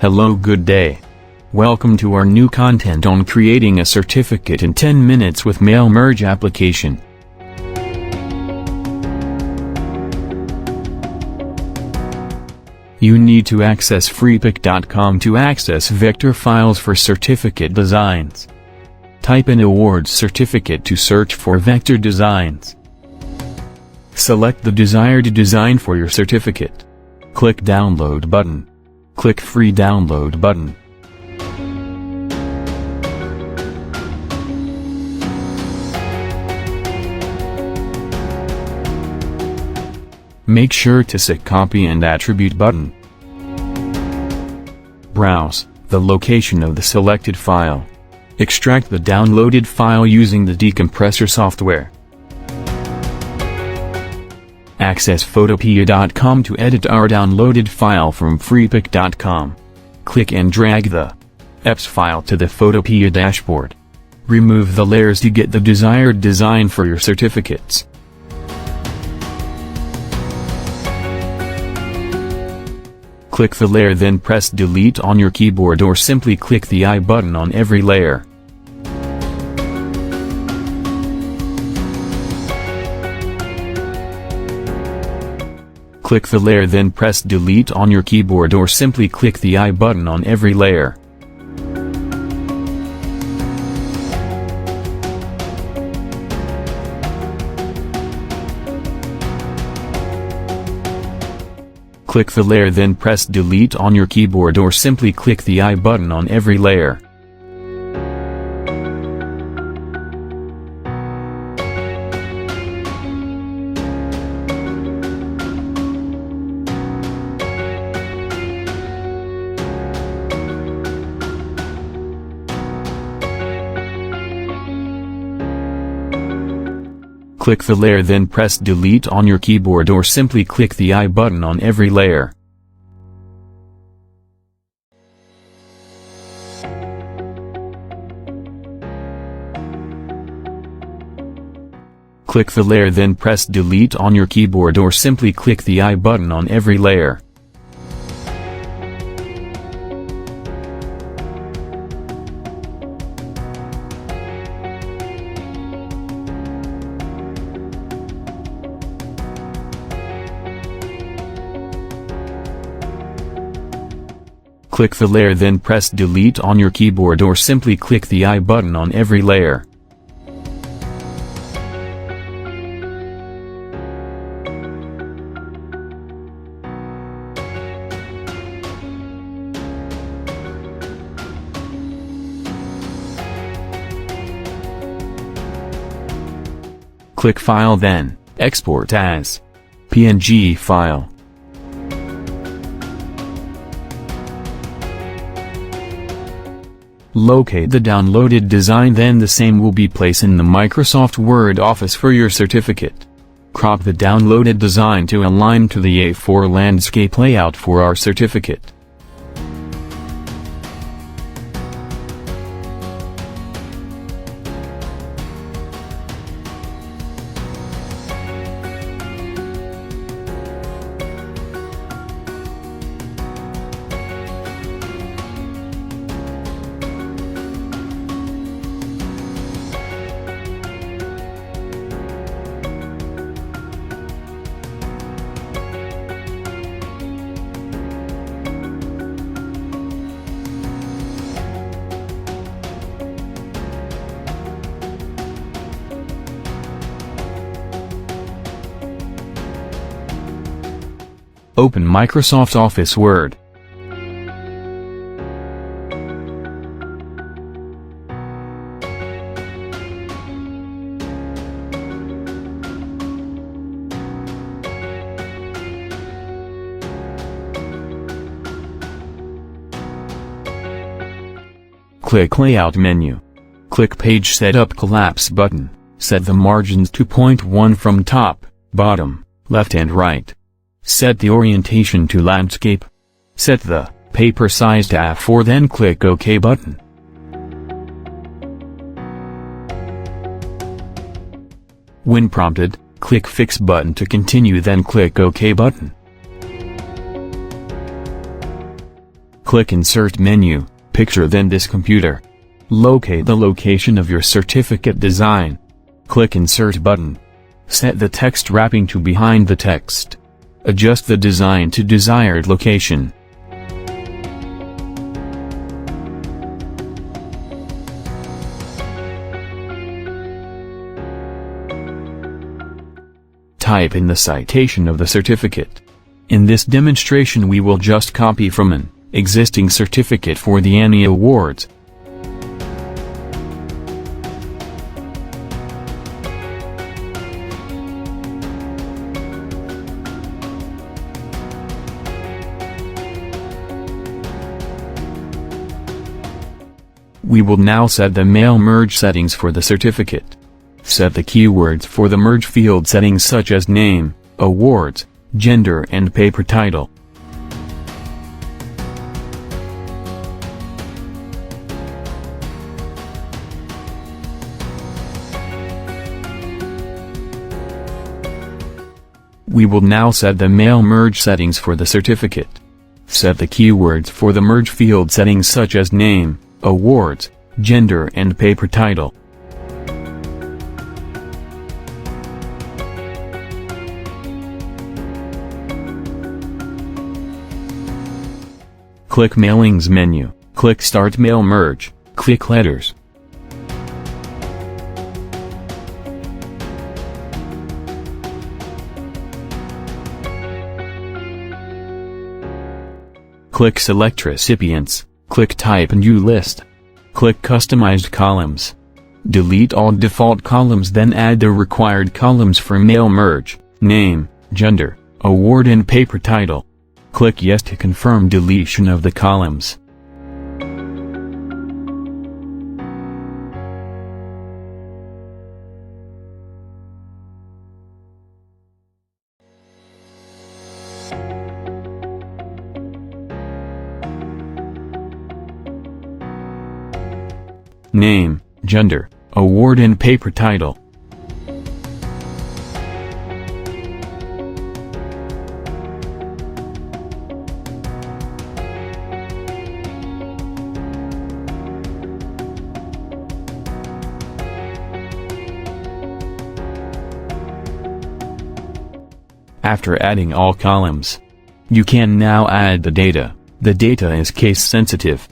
Hello, good day. Welcome to our new content on creating a certificate in 10 minutes with Mail Merge application. You need to access freepik.com to access vector files for certificate designs. Type in awards certificate to search for vector designs. Select the desired design for your certificate. Click download button. Click free download button. Make sure to set copy and attribute button. Browse the location of the selected file. Extract the downloaded file using the decompressor software. Access photopea.com to edit our downloaded file from freepik.com. Click and drag the EPS file to the Photopea dashboard. Remove the layers to get the desired design for your certificates. Click the layer, then press delete on your keyboard or simply click the I button on every layer. Click the layer, then press delete on your keyboard or simply click the I button on every layer. Click the layer, then press delete on your keyboard or simply click the I button on every layer. Click the layer, then press delete on your keyboard or simply click the I button on every layer. Click the layer, then press delete on your keyboard or simply click the I button on every layer. Click the layer, then press delete on your keyboard or simply click the I button on every layer. Click File, then Export as PNG file. Locate the downloaded design, then the same will be placed in the Microsoft Word Office for your certificate. Crop the downloaded design to align to the A4 landscape layout for our certificate. Open Microsoft Office Word. Click Layout menu. Click Page Setup Collapse button. Set the margins to 0.1 from top, bottom, left and right. Set the orientation to landscape. Set the paper size to A4, then click OK button. When prompted, click Fix button to continue, then click OK button. Click Insert menu, Picture, then this computer. Locate the location of your certificate design. Click Insert button. Set the text wrapping to behind the text. Adjust the design to desired location. Type in the citation of the certificate. In this demonstration we will just copy from an existing certificate for the ANI Awards. We will now set the mail merge settings for the certificate. Set the keywords for the merge field settings such as name, awards, gender and paper title. We will now set the mail merge settings for the certificate. Set the keywords for the merge field settings such as name, awards, gender and paper title. Click Mailings menu, click Start Mail Merge, click Letters. Click Select Recipients, click Type New List. Click Customized Columns. Delete all default columns, then add the required columns for mail merge, name, gender, award and paper title. Click Yes to confirm deletion of the columns. Name, gender, award and paper title. After adding all columns, you can now add the data. The data is case sensitive.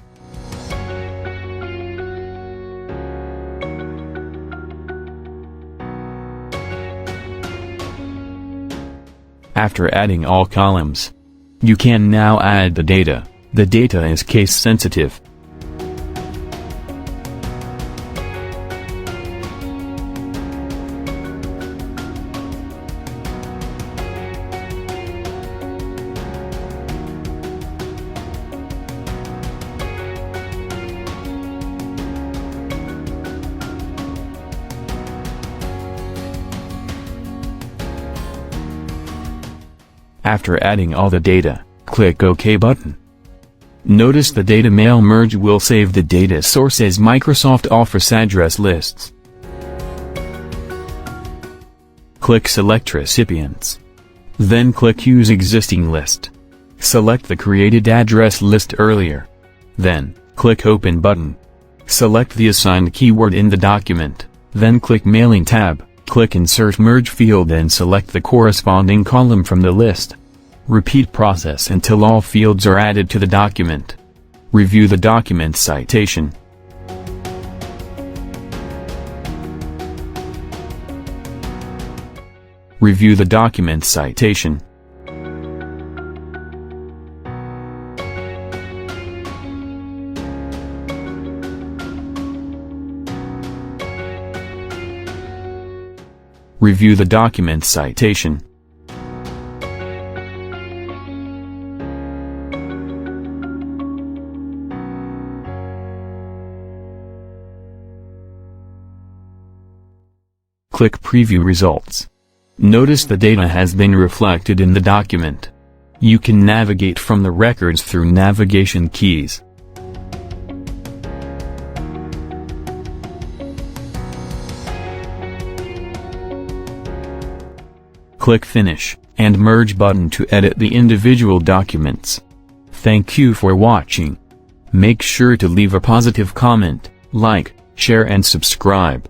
After adding all columns, you can now add the data. The data is case sensitive. After adding all the data, click OK button. Notice the data mail merge will save the data source as Microsoft Office address lists. Click Select Recipients. Then click Use Existing List. Select the created address list earlier. Then, click Open button. Select the assigned keyword in the document, then click Mailing tab, click Insert Merge field and select the corresponding column from the list. Repeat process until all fields are added to the document. Review the document citation. Review the document citation. Review the document citation. Click Preview Results. Notice the data has been reflected in the document. You can navigate from the records through navigation keys. Click Finish and Merge button to edit the individual documents. Thank you for watching. Make sure to leave a positive comment, like, share and subscribe.